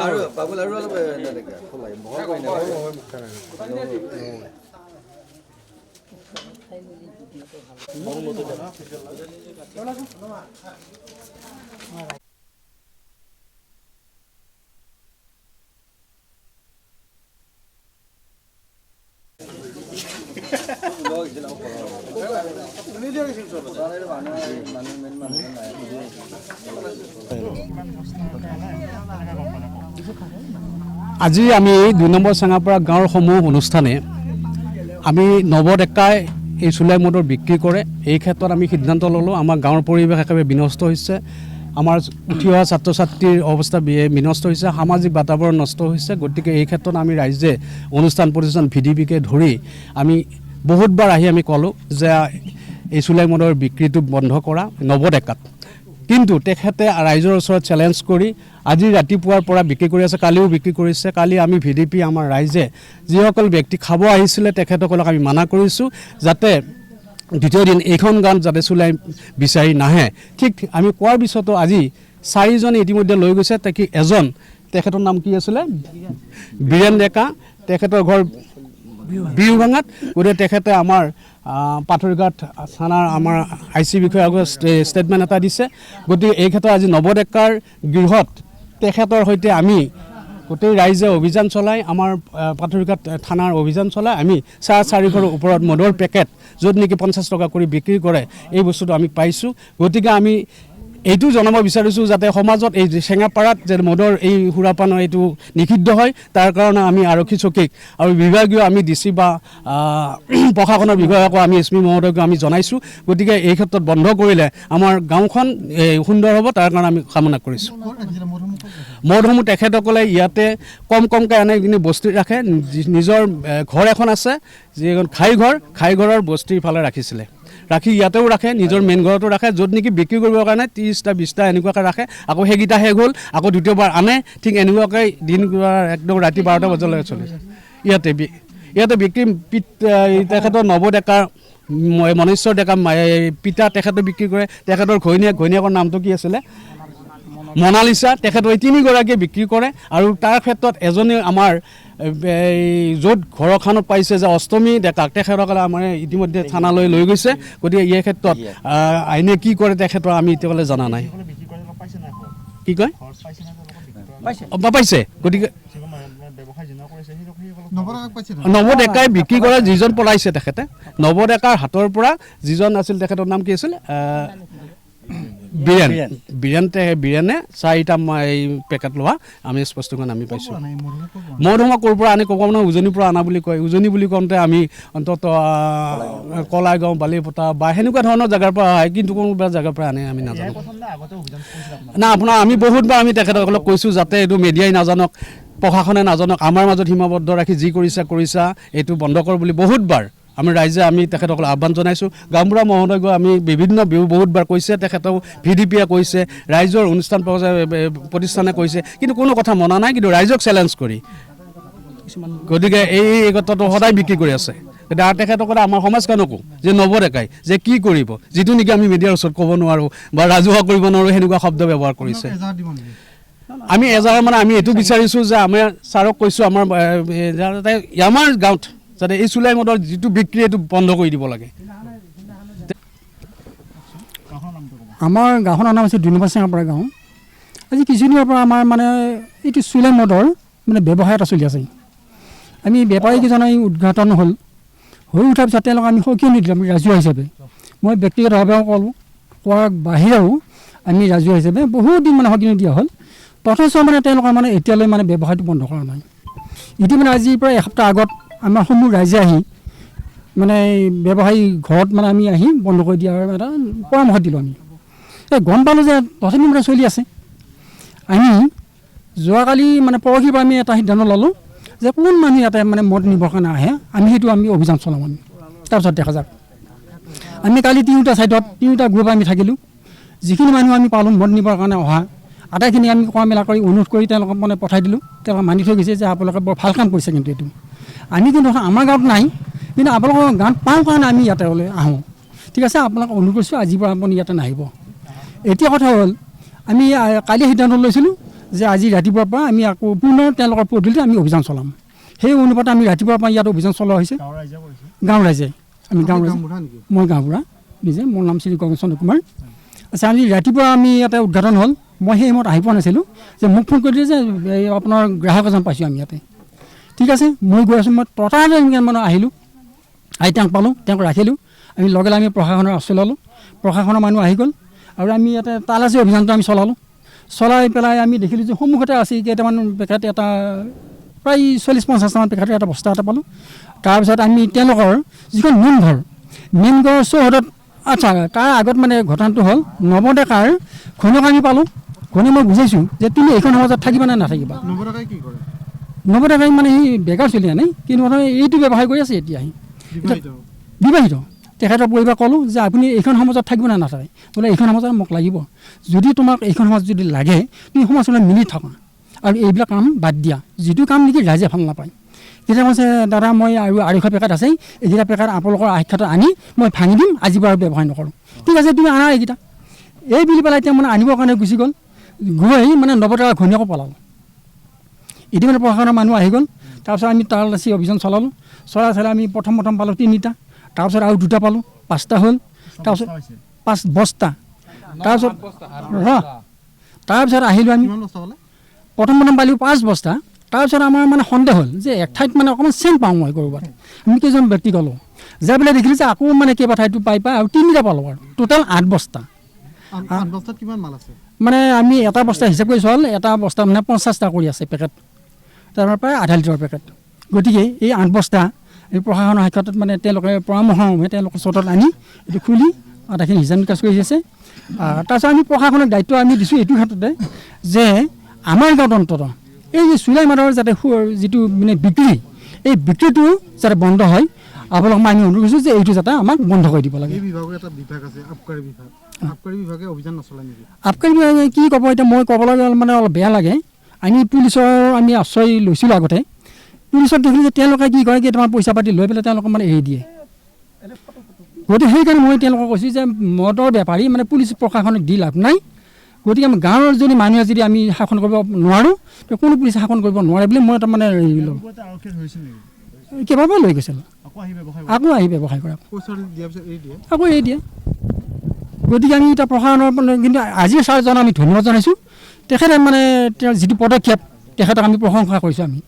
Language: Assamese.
আৰু পাগল আৰু অলপ এনেকৈ খলাই মহৰ কই না আজি আমি ২ নম্বৰ চাঙাপাৰা গাঁৱৰ সমূহ অনুষ্ঠানে আমি নৱডেকাই এই চুলাই মদৰ বিক্ৰী কৰে। এই ক্ষেত্ৰত আমি সিদ্ধান্ত ল'লোঁ। আমাৰ গাঁৱৰ পৰিৱেশ একেবাৰে বিনষ্ট হৈছে, আমাৰ উঠি অহা ছাত্ৰ ছাত্ৰীৰ অৱস্থা বিনষ্ট হৈছে, সামাজিক বাতাবৰণ নষ্ট হৈছে। গতিকে এই ক্ষেত্ৰত আমি ৰাইজে অনুষ্ঠান প্ৰতিষ্ঠান ভিডিপিকে ধৰি আমি বহুতবাৰ আহি আমি ক'লোঁ যে এই চুলাই মদৰ বিক্ৰীটো বন্ধ কৰা নৱডেকাত। কিন্তু তেখেতে ৰাইজৰ ওচৰত চেলেঞ্জ কৰি আজি ৰাতিপুৱাৰ পৰা বিক্ৰী কৰি আছে, কালিও বিক্ৰী কৰিছে। কালি আমি ভিডিপি আমাৰ ৰাইজে যিসকল ব্যক্তি খাব আহিছিলে তেখেতসকলক আমি মানা কৰিছোঁ যাতে দ্বিতীয় দিন এইখন গাঁৱত যাতে চুলাই বিচাৰি নাহে। ঠিক আমি কোৱাৰ পিছতো আজি 4জনে ইতিমধ্যে লৈ গৈছে। এজন তেখেতৰ নাম কি আছিলে, বীৰেন ডেকা, তেখেতৰ ঘৰ বিৰুভাঙাত। গতিকে তেখেতে আমাৰ পাথৰঘাট থানাৰ আমাৰ IC বিষয়াৰ আগত ষ্টেটমেণ্ট এটা দিছে। গতিকে এই ক্ষেত্ৰত আজি নৱডেকাৰ গৃহত তেখেতৰ সৈতে আমি গোটেই ৰাইজে অভিযান চলাই, আমাৰ পাথৰঘাট থানাৰ অভিযান চলাই আমি 4,400ৰ ওপৰত মদৰ পেকেট য'ত নেকি 50 টকা কৰি বিক্ৰী কৰে এই বস্তুটো আমি পাইছোঁ। গতিকে আমি এইটো জনাব বিচাৰিছোঁ যাতে সমাজত এই চেঙাপাৰাত যে মদৰ এই সুৰাপানৰ এইটো নিষিদ্ধ হয়, তাৰ কাৰণে আমি আৰক্ষী চকীক আৰু বিভাগীয় আমি DC বা প্ৰশাসনৰ বিষয়াকো আমি SP মহোদয়কো আমি জনাইছোঁ। গতিকে এই ক্ষেত্ৰত বন্ধ কৰিলে আমাৰ গাঁওখন সুন্দৰ হ'ব, তাৰ কাৰণে আমি কামনা কৰিছোঁ। মদসমূহ তেখেতসকলে ইয়াতে কমকৈ আনে কিনে বস্তি ৰাখে। নিজৰ ঘৰ এখন আছে যিখন ঘাইঘৰৰ বস্তিৰ ফালে ৰাখিছিলে, ৰাখি ইয়াতেও ৰাখে, নিজৰ মেইন ঘৰতো ৰাখে, য'ত নেকি বিক্ৰী কৰিবৰ কাৰণে 30টা 20টা এনেকুৱাকৈ ৰাখে। আকৌ সেইকেইটা শেষ হ'ল, আকৌ দ্বিতীয়বাৰ আনে। ঠিক এনেকুৱাকৈ দিন একদম ৰাতি 12টা বজালৈকে চলিছে। ইয়াতে বিক্ৰী তেখেতৰ নৱডেকাৰ মনেশ্বৰ ডেকা পিতা তেখেতে বিক্ৰী কৰে। তেখেতৰ ঘৈণীয়েকৰ নামটো কি আছিলে, মনালিছা। তেখেতৰ 3গৰাকীয়ে বিক্ৰী কৰে। আৰু তাৰ ক্ষেত্ৰত এজনে আমাৰ য'ত ঘৰখনত পাইছে যে অষ্টমী ডেকাক, তেখেতসকলে আমাৰ ইতিমধ্যে থানালৈ লৈ গৈছে। গতিকে এই ক্ষেত্ৰত আইনে কি কৰে তেখেতৰ আমি এতিয়ালৈ জনা নাই। কি কয় পাইছে? গতিকে নৱডেকাই বিক্ৰী কৰে যিজন পলাইছে, তেখেতে নৱডেকাৰ হাতৰ পৰা যিজন আছিল তেখেতৰ নাম কি আছিল, বীৰেনে 4টা পেকেট লোৱা আমি স্পষ্টকৈ আমি পাইছোঁ। মদসমূহ ক'ৰ পৰা আনি ক'ব নহয়, উজনিৰ পৰা অনা বুলি কয়। উজনি বুলি কওঁতে আমি অন্ততঃ কলাইগাঁও, বালিপটা বা সেনেকুৱা ধৰণৰ জেগাৰ পৰা আহে, কিন্তু কোনোবা জেগাৰ পৰা আনে আমি নাজানো। না আপোনাৰ আমি বহুতবাৰ আমি তেখেতসকলক কৈছোঁ যাতে এইটো মিডিয়াই নাজানক, প্ৰশাসনে নাজানক, আমাৰ মাজত সীমাবদ্ধ ৰাখি যি কৰিছা এইটো বন্ধ কৰ বুলি বহুতবাৰ আমি ৰাইজে আমি তেখেতসকলক আহ্বান জনাইছোঁ। গাঁওবুঢ়া মহোদয়ক আমি বহুতবাৰ কৈছে, তেখেতক ভিডিপিয়ে কৈছে, ৰাইজৰ অনুষ্ঠান প্ৰতিষ্ঠানে কৈছে, কিন্তু কোনো কথা মনা নাই। কিন্তু ৰাইজক চেলেঞ্জ কৰি গতিকে এই কথাটো সদায় বিক্ৰী কৰি আছে। আৰু তেখেতসকলে আমাৰ সমাজখনকো যে নৱডেকাই যে কি কৰিব, যিটো নেকি আমি মিডিয়াৰ ওচৰত ক'ব নোৱাৰোঁ বা ৰাজহুৱা কৰিব নোৱাৰোঁ, সেনেকুৱা শব্দ ব্যৱহাৰ কৰিছে। আমি আমি এইটো বিচাৰিছোঁ যে আমি ছাৰক কৈছোঁ আমাৰ গাঁৱত যাতে এই চুলাই মদৰ যিটো বিক্ৰী এইটো বন্ধ কৰি দিব লাগে। আমাৰ গাঁওখনৰ নাম হৈছে 2 নম্বৰ চেঙাপাৰা গাঁও। আজি কিছুদিনৰ পৰা আমাৰ মানে এইটো চুলাই মদৰ মানে ব্যৱসায় এটা চলি আছে। আমি বেপাৰীকেইজন উদ্ঘাটন হৈ উঠাৰ পিছত তেওঁলোকক আমি সকিয়াই নিদিলোঁ। আমি ৰাজহুৱা হিচাপে, মই ব্যক্তিগতভাৱেও ক'লোঁ, কোৱাৰ বাহিৰেও আমি ৰাজহুৱা হিচাপে বহুত দিন মানে সকিয়াই দিয়া হ'ল। তথচ মানে তেওঁলোকৰ মানে এতিয়ালৈ মানে ব্যৱসায়টো বন্ধ কৰা নাই। ইটো মানে আজি প্ৰায় এসপ্তাহ আগত আমাৰ সমূহ ৰাইজে আহি মানে ব্যৱসায়ী ঘৰত মানে আমি আহি বন্ধ কৰি দিয়াৰ এটা পৰামৰ্শ দিলোঁ। আমি গম পালোঁ যে তথাপি মানে চলি আছে। আমি যোৱাকালি মানে পৰহিৰ পৰা আমি এটা সিদ্ধান্ত ল'লোঁ যে কোন মানুহ ইয়াতে মানে মদ নিবৰ কাৰণে আহে, সেইটো আমি অভিযান চলাম। আমি তাৰপিছত দেখা যাওক। আমি কালি 3টা ছাইডত 3টা গ্ৰুপ আমি থাকিলোঁ। যিখিনি মানুহ আমি পালোঁ মদ নিবৰ কাৰণে অহা, আটাইখিনি আমি কোৱা মেলা কৰি অনুৰোধ কৰি তেওঁলোকক মানে পঠাই দিলোঁ। তেওঁলোকে মানি থৈ গৈছে যে আপোনালোকে বৰ ভাল কাম কৰিছে। কিন্তু এইটো আমি কিন্তু আমাৰ গাঁৱত নাই, কিন্তু আপোনালোকৰ গাঁৱত পাওঁ কাৰণে আমি ইয়াতে আহোঁ। ঠিক আছে, আপোনালোকক অনুৰোধ কৰিছোঁ আজিৰ পৰা আপুনি ইয়াতে নাহিব। এতিয়া কথা হ'ল আমি কালি সিদ্ধান্ত লৈছিলোঁ যে আজি ৰাতিপুৱাৰ পৰা আমি আকৌ পুনৰ তেওঁলোকৰ পদ্ধতিত আমি অভিযান চলাম। সেই অনুপাতে আমি ৰাতিপুৱাৰ পৰা ইয়াত অভিযান চলোৱা হৈছে। গাঁৱৰ ৰাইজে আমি গাঁৱৰ ৰাইজে মই গাঁওবুঢ়া নিজে, মোৰ নাম শ্ৰী গগন চন্দ্ৰ কুমাৰ। আচ্ছা, আজি ৰাতিপুৱা আমি ইয়াতে উদ্ঘাটন হ'ল। মই সেই সময়ত আহি পোৱা নাছিলোঁ, যে মোক ফোন কৰি দিয়ে যে এই আপোনাৰ গ্ৰাহক এজন পাইছোঁ আমি ইয়াতে। ঠিক আছে, মই গৈ আছোঁ। মই ততাতে মানে আহিলোঁ, আহি তেওঁক পালোঁ, তেওঁক ৰাখিলোঁ। আমি লগে লগে আমি প্ৰশাসনৰ আশ্ৰয় ল'লোঁ। প্ৰশাসনৰ মানুহ আহি গ'ল আৰু আমি ইয়াতে তালাচী অভিযানটো আমি চলালোঁ। চলাই পেলাই আমি দেখিলোঁ যে সন্মুখতে আছে কেইটামান পেকেট, এটা প্ৰায় 40-50টামান পেকেটৰ এটা বস্তা এটা পালোঁ। তাৰপিছত আমি তেওঁলোকৰ যিখন মেইন ঘৰ চৌহদত, আচ্ছা তাৰ আগত মানে ঘটনাটো হ'ল নৱডেকাৰ ঘৈণীয়েক আমি পালোঁ। ঘৈণীয়েক মই বুজাইছোঁ যে তুমি এইখন সমাজত থাকিবা নে নাথাকিবা। নৱডেকাই মানে সি বেকাৰ চলি আনে, কিন্তু মানে এইটো ব্যৱসায় কৰি আছে। এতিয়া বিবাহিত। তেখেতৰ পৰিবাৰ ক'লোঁ যে আপুনি এইখন সমাজত থাকিব নে নাথাকে। বোলে এইখন সমাজত মোক লাগিব। যদি তোমাক এইখন সমাজ যদি লাগে, তুমি সমাজখনত মিলি থকা আৰু এইবিলাক কাম বাদ দিয়া, যিটো কাম নেকি ৰাইজে ভাল নাপায়। তেতিয়া কৈছে দাদা মই আৰু 250 পেকেট আছে, এইকেইটা পেকেট আপোনালোকৰ আখ্যাত আনি মই ভাঙি দিম, আজিৰ পৰা ব্যৱসায় নকৰোঁ। ঠিক আছে, তুমি আনা এইকেইটা। এই বুলি পেলাই এতিয়া মানে আনিবৰ কাৰণে গুচি গ'ল। গৈ মানে নৱডেকাৰ ঘৈণীয়েকো পলালোঁ। ইতিমধ্যে প্ৰশাসনৰ মানুহ আহি গ'ল। তাৰপিছত আমি তালাচী অভিযান চলালোঁ। চলাই আমি প্ৰথম পালোঁ 3টা, তাৰপিছত আৰু 2টা পালোঁ, 5টা হ'ল। তাৰপিছত 5 বস্তা। তাৰপিছত আহিলোঁ আমি, প্ৰথম পালোঁ 5 বস্তা। তাৰপিছত আমাৰ মানে সন্দেহ হ'ল যে এক ঠাইত মানে অকণমান চেন পাওঁ মই ক'ৰবাত। আমি কেইজন ব্যক্তি গ'লোঁ, যাই পেলাই দেখিলোঁ যে আকৌ মানে কেইবা ঠাইতো পাই আৰু 3টা পালোঁ আৰু টোটেল 8 বস্তা। মানে আমি এটা বস্তা হিচাপ কৰি চোৱাল, এটা বস্তা মানে 50টা কৰি আছে পেকেট, তাৰ প্ৰায় আধা লিটাৰৰ পেকেট। গতিকে এই 8 বস্তা এই প্ৰশাসনৰ সাক্ষাতত মানে তেওঁলোকে পৰামৰ্শমে তেওঁলোকৰ চটত আনি এইটো খুলি আটাইখিনি হিচাপ নিকাচ কৰি আছে। তাৰপিছত আমি প্ৰশাসনক দায়িত্ব আমি দিছোঁ এইটো ক্ষেত্ৰতে যে আমাৰ গাঁৱত অন্ততঃ এই যে চুলাই মাদৰ যাতে যিটো মানে বিক্ৰী, এই বিক্ৰীটো যাতে বন্ধ হয়। আপোনালোকক মই আমি অনুৰোধ কৰিছোঁ যে এইটো যাতে আমাক বন্ধ কৰি দিব লাগে। আবকাৰী বিভাগে কি ক'ব এতিয়া মই ক'বলৈ গ'লে মানে অলপ বেয়া লাগে। আমি পুলিচৰ আমি আশ্ৰয় লৈছিলোঁ আগতে। পুলিচত দেখিলোঁ যে তেওঁলোকে কি কৰে, কেইটামান পইচা পাতি লৈ পেলাই তেওঁলোকক মানে এৰি দিয়ে। গতিকে সেইকাৰণে মই তেওঁলোকক কৈছোঁ যে মদৰ বেপাৰী মানে পুলিচ প্ৰশাসনক দি লাভ নাই। গতিকে আমি গাঁৱৰ যদি মানুহে যদি আমি শাসন কৰিব নোৱাৰোঁ, তো কোনো পুলিচে শাসন কৰিব নোৱাৰে বুলি মই তাৰমানে ল'লোঁ। কেইবাবাৰ লৈ গৈছিল, আকৌ আহি ব্যৱসায় কৰে, আকৌ এৰি দিয়ে। গতিকে আমি এতিয়া প্ৰশাসনৰ কিন্তু আজি ছাৰজনক আমি ধন্যবাদ জনাইছোঁ। তেখেতে মানে তেওঁৰ যিটো পদক্ষেপ, তেখেতক আমি প্ৰশংসা কৰিছোঁ আমি।